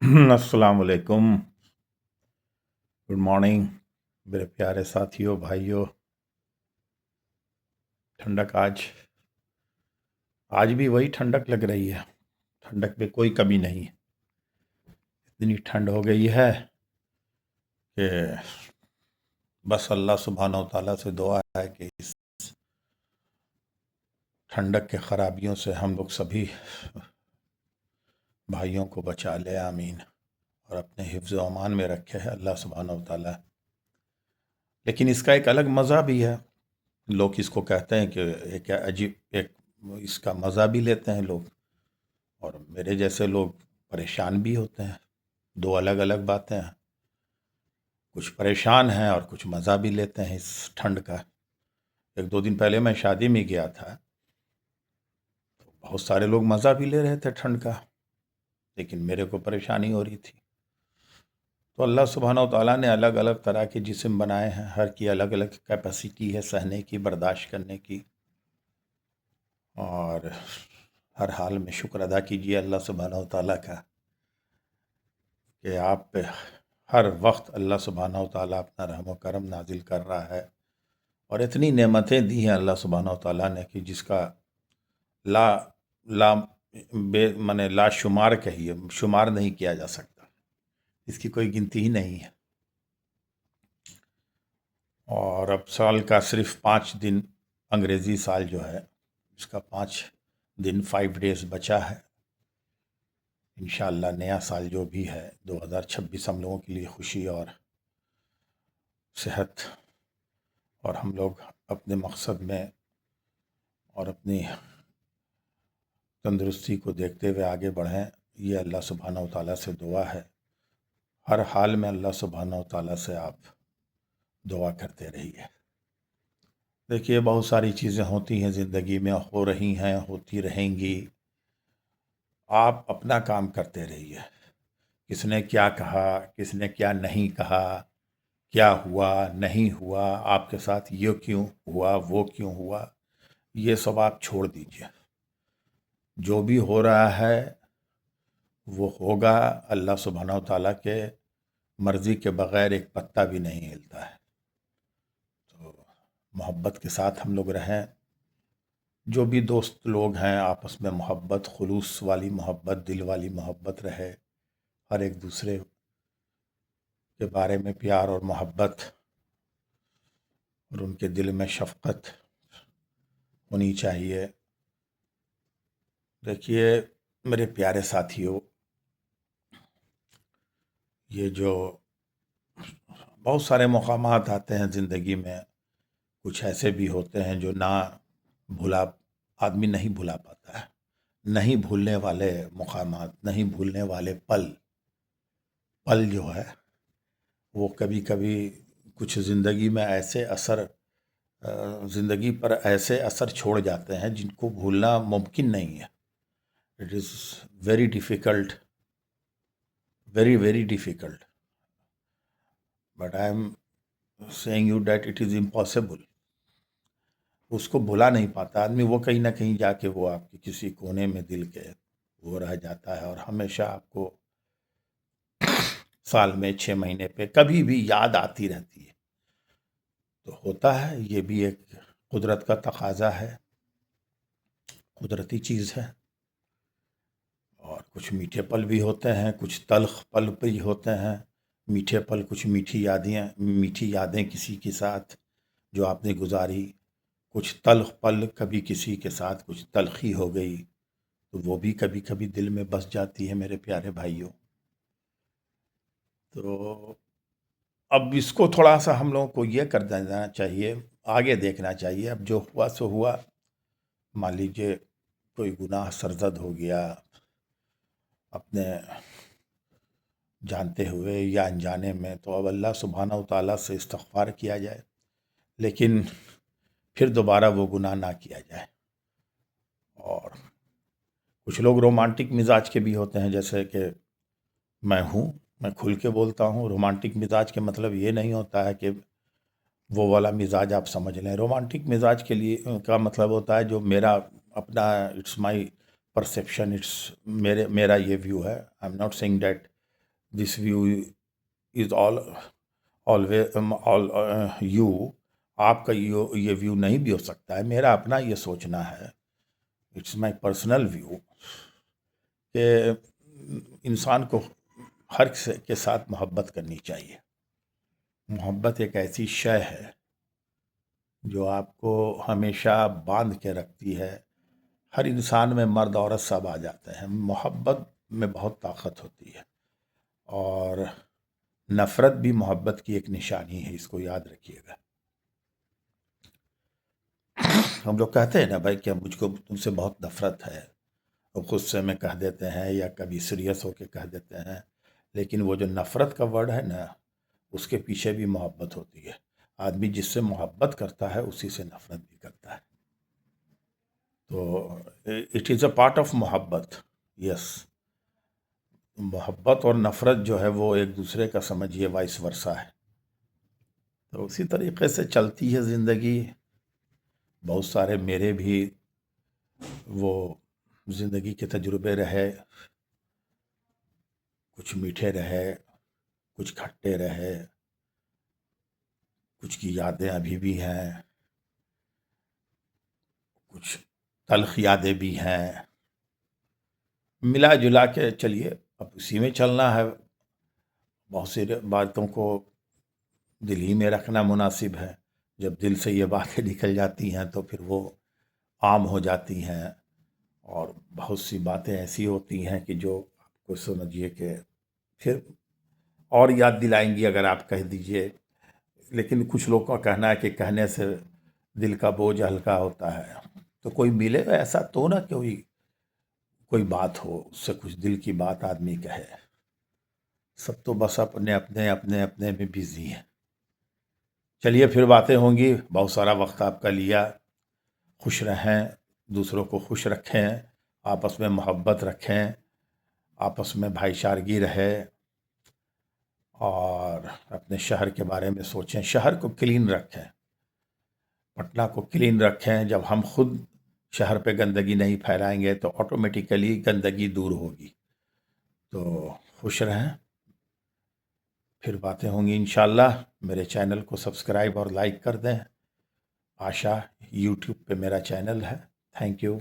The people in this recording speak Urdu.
السلام علیکم، گڈ مارننگ میرے پیارے ساتھیوں بھائیوں۔ ٹھنڈک آج بھی وہی ٹھنڈک لگ رہی ہے، ٹھنڈک میں کوئی کمی نہیں ہے۔ اتنی ٹھنڈ ہو گئی ہے کہ بس اللہ سبحانہ و تعالیٰ سے دعا ہے کہ اس ٹھنڈک کے خرابیوں سے ہم لوگ سبھی بھائیوں کو بچا لے، آمین، اور اپنے حفظ و امان میں رکھے ہے اللہ سبحانہ و تعالیٰ۔ لیکن اس کا ایک الگ مزہ بھی ہے، لوگ اس کو کہتے ہیں کہ ایک عجیب، ایک اس کا مزہ بھی لیتے ہیں لوگ، اور میرے جیسے لوگ پریشان بھی ہوتے ہیں۔ دو الگ الگ باتیں ہیں، کچھ پریشان ہیں اور کچھ مزہ بھی لیتے ہیں اس ٹھنڈ کا۔ ایک دو دن پہلے میں شادی میں گیا تھا، تو بہت سارے لوگ مزہ بھی لے رہے تھے ٹھنڈ کا، لیکن میرے کو پریشانی ہو رہی تھی۔ تو اللہ سبحانہ و تعالیٰ نے الگ الگ طرح کے جسم بنائے ہیں، ہر کی الگ الگ کیپیسٹی ہے سہنے کی، برداشت کرنے کی، اور ہر حال میں شکر ادا کیجیے اللہ سبحانہ و تعالیٰ کا کہ آپ پہ ہر وقت اللہ سبحانہ و تعالیٰ اپنا رحم و کرم نازل کر رہا ہے، اور اتنی نعمتیں دی ہیں اللہ سبحانہ و تعالیٰ نے کہ جس کا لا لا لا شمار کہیے، شمار نہیں کیا جا سکتا، اس کی کوئی گنتی ہی نہیں ہے۔ اور اب سال کا صرف 5 دن، انگریزی سال جو ہے اس کا 5 دن 5 ڈیز بچا ہے۔ انشاءاللہ نیا سال جو بھی ہے 2026 ہم لوگوں کے لیے خوشی اور صحت، اور ہم لوگ اپنے مقصد میں اور اپنی تندرستی کو دیکھتے ہوئے آگے بڑھیں، یہ اللہ سبحانہ و تعالیٰ سے دعا ہے۔ ہر حال میں اللہ سبحانہ و تعالیٰ سے آپ دعا کرتے رہیے۔ دیکھیے بہت ساری چیزیں ہوتی ہیں زندگی میں، ہو رہی ہیں، ہوتی رہیں گی۔ آپ اپنا کام کرتے رہیے، کس نے کیا کہا، کس نے کیا نہیں کہا، کیا ہوا نہیں ہوا، آپ کے ساتھ یہ کیوں ہوا، وہ کیوں ہوا، یہ سب آپ چھوڑ دیجئے۔ جو بھی ہو رہا ہے وہ ہوگا، اللہ سبحانہ و تعالیٰ کے مرضی کے بغیر ایک پتا بھی نہیں ہلتا ہے۔ تو محبت کے ساتھ ہم لوگ رہیں، جو بھی دوست لوگ ہیں آپس میں محبت، خلوص والی محبت، دل والی محبت رہے، ہر ایک دوسرے کے بارے میں پیار اور محبت، اور ان کے دل میں شفقت ہونی چاہیے۔ دیکھیے میرے پیارے ساتھیوں، یہ جو بہت سارے مقامات آتے ہیں زندگی میں، کچھ ایسے بھی ہوتے ہیں جو آدمی نہیں بھلا پاتا ہے۔ نہیں بھولنے والے مقامات، نہیں بھولنے والے پل جو ہے وہ کبھی کبھی کچھ زندگی میں ایسے زندگی پر ایسے اثر چھوڑ جاتے ہیں جن کو بھولنا ممکن نہیں ہے۔ It is very difficult, very very difficult, but I am seeing you that it is impossible. اس کو بھلا نہیں پاتا آدمی، وہ کہیں نہ کہیں جا کے وہ آپ کے کسی کونے میں دل کے وہ رہ جاتا ہے، اور ہمیشہ آپ کو سال میں 6 مہینے پہ کبھی بھی یاد آتی رہتی ہے۔ تو ہوتا ہے، یہ بھی ایک قدرت کا تقاضا ہے، قدرتی چیز ہے۔ اور کچھ میٹھے پل بھی ہوتے ہیں، کچھ تلخ پل بھی ہوتے ہیں۔ میٹھے پل کچھ میٹھی یادیں کسی کے ساتھ جو آپ نے گزاری، کچھ تلخ پل کبھی کسی کے ساتھ کچھ تلخی ہو گئی، تو وہ بھی کبھی کبھی دل میں بس جاتی ہے میرے پیارے بھائیوں۔ تو اب اس کو تھوڑا سا ہم لوگوں کو یہ کر دینا چاہیے، آگے دیکھنا چاہیے۔ اب جو ہوا سو ہوا، مان لیجیے کوئی گناہ سرزد ہو گیا، اپنے جانتے ہوئے یا انجانے میں، تو اب اللہ سبحانہ و تعالیٰ سے استغفار کیا جائے، لیکن پھر دوبارہ وہ گناہ نہ کیا جائے۔ اور کچھ لوگ رومانٹک مزاج کے بھی ہوتے ہیں، جیسے کہ میں کھل کے بولتا ہوں۔ رومانٹک مزاج کے مطلب یہ نہیں ہوتا ہے کہ وہ والا مزاج آپ سمجھ لیں۔ رومانٹک مزاج کے لیے کا مطلب ہوتا ہے جو میرا اپنا، اٹس مائی پرسیپشن، میرا یہ ویو ہے، I am not seeing that this view is always you. آپ کا یہ ویو نہیں بھی ہو سکتا ہے. میرا اپنا یہ سوچنا ہے، اٹس مائی پرسنل ویو، کہ انسان کو ہر کے ساتھ محبت کرنی چاہیے. محبت ایک ایسی شے ہے جو آپ کو ہمیشہ باندھ کے رکھتی ہے. ہر انسان میں مرد عورت سب آ جاتے ہیں. محبت میں بہت طاقت ہوتی ہے، اور نفرت بھی محبت کی ایک نشانی ہے. اس کو یاد رکھیے گا. ہم لوگ کہتے ہیں نا بھائی کہ مجھ کو تم سے بہت نفرت ہے، اور غصے میں کہہ دیتے ہیں یا کبھی سیریس ہو کے کہہ دیتے ہیں، لیکن وہ جو نفرت کا ورڈ ہے نا، اس کے پیچھے بھی محبت ہوتی ہے. آدمی جس سے محبت کرتا ہے اسی سے نفرت بھی کرتا ہے. تو it is a part of محبت. یس، محبت اور نفرت جو ہے وہ ایک دوسرے کا سمجھیے وائس ورثہ ہے. تو اسی طریقے سے چلتی ہے زندگی. بہت سارے میرے بھی وہ زندگی کے تجربے رہے، کچھ میٹھے رہے، کچھ کھٹے رہے، کچھ کی یادیں ابھی بھی ہیں، کچھ تلخ یادیں بھی ہیں. ملا جلا کے چلیے، اب اسی میں چلنا ہے. بہت سی باتوں کو دل ہی میں رکھنا مناسب ہے. جب دل سے یہ باتیں نکل جاتی ہیں تو پھر وہ عام ہو جاتی ہیں. اور بہت سی باتیں ایسی ہوتی ہیں کہ جو آپ کو سمجھیے کہ پھر اور یاد دلائیں گی اگر آپ کہہ دیجئے. لیکن کچھ لوگوں کا کہنا ہے کہ کہنے سے دل کا بوجھ ہلکا ہوتا ہے. تو کوئی ملے گا ایسا تو نہ کہ کوئی بات ہو، اس سے کچھ دل کی بات آدمی کہے. سب تو بس اپنے اپنے اپنے اپنے میں بزی ہیں. چلیے پھر باتیں ہوں گی. بہت سارا وقت آپ کا لیا. خوش رہیں، دوسروں کو خوش رکھیں، آپس میں محبت رکھیں، آپس میں بھائی چارگی رہے، اور اپنے شہر کے بارے میں سوچیں. شہر کو کلین رکھیں، پٹنہ کو کلین رکھیں. جب ہم خود شہر پہ گندگی نہیں پھیلائیں گے تو آٹومیٹیکلی گندگی دور ہوگی. تو خوش رہیں. پھر باتیں ہوں گی انشاءاللہ. میرے چینل کو سبسکرائب اور لائک کر دیں. آشا یوٹیوب پہ میرا چینل ہے. Thank you.